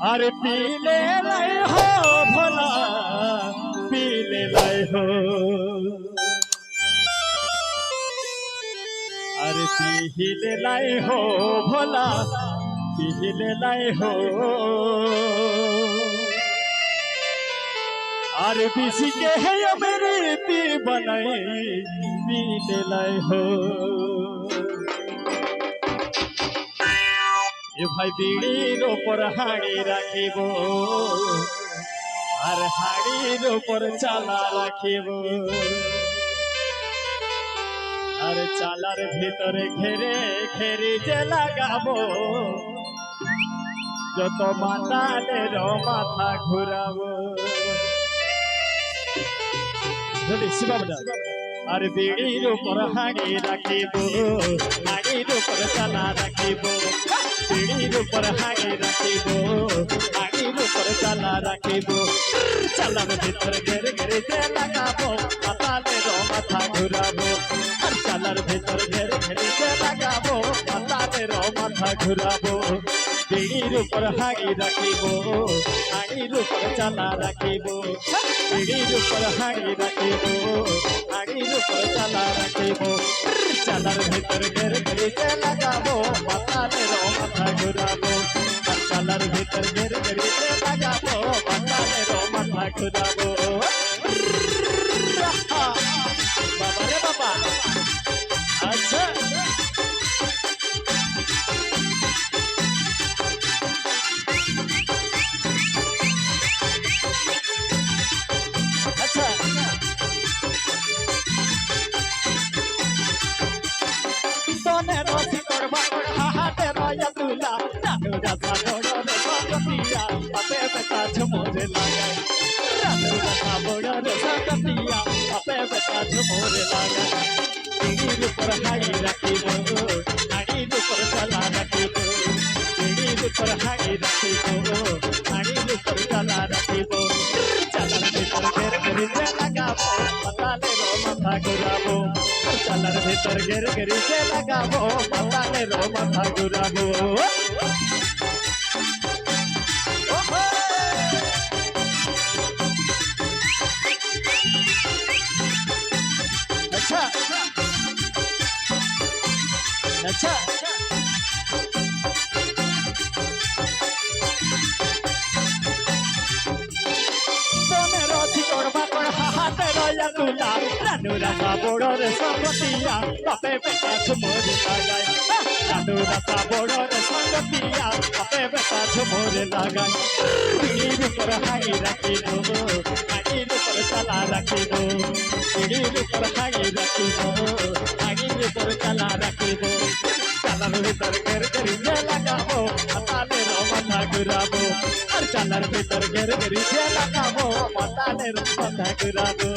अरे पीले लाई हो भोला पीले लाई हो अरे पीले लाई हो भोला पीले लाई हो अरे बिसी के है मेरी पी बनाई पीले लाई हो ए भाई बीड़ीर ऊपर हाड़ी राखिब और हाड़ीर ऊपर चाला राखिब और चालार भीतर घेरे घेरी जे लागाबो যত মাতালের মাথা ঘুরাবো যদি শিবাবদা আর বিড়ির উপর হাড়ি রাখিব হাড়ির উপর চালা রাখিব বিড়ির উপর হাড়ি রাখিব হাড়ির উপর চালা রাখিব চালার ভিতর ঘেরে ঘেরে যে লাগাবো মাতালের মাথা ঘুরাবো আর চালার ভিতর ঘেরে ঘেরে যে লাগাবো মাতালের মাথা ঘুরাবো বিড়ির উপর হাড়ি রাখিব হাড়ির উপর চালা রাখিব বিড়ির উপর হাড়ি রাখিব হাড়ির উপর চালা রাখিব চালার ভিতর ঘেরে ঘেরে যে লাগাবো মাতালের মাথা ঘুরাবো আর চালার ভিতর ঘেরে ঘেরে যে লাগাবো মাতালের মাথা ঘুরাবো বাবা রে বাবা আচ্ছা झुमोरे लागे राधुरा साबोड़ा रे सकतिया अपे बेटा झुमोरे लागे बीड़ीर ऊपर हाड़ी राखिबो हाड़ीर ऊपर चाला राखिबो बीड़ीर ऊपर हाड़ी राखिबो हाड़ीर ऊपर चाला राखिबो चालार भीतर घेर घेर जे लगाबो मातालेर माथा घुराबो चालार भीतर घेर घेर जे लगाबो मातालेर माथा घुराबो अच्छा तोमेरो चिकोड़ बाकोड़ हाथे रोया तुला रानूरा साबोड़ो रे संगतिया बापे बेटा झुमोरे लागाय रानूरा साबोड़ो रे संगतिया बापे बेटा झुमोरे लागाय बीड़ीर ऊपर हाड़ी राखिबो हाड़ीर ऊपर चाला राखिबो बीड़ीर ऊपर हाड़ी राखिबो हाड़ीर ऊपर चाला राखिबो चालार भीतर घेर घेर जे लगाबो मातालेर माथा घुराबो और चालार भीतर घेर घेर जे लगाबो मातालेर माथा घुराबो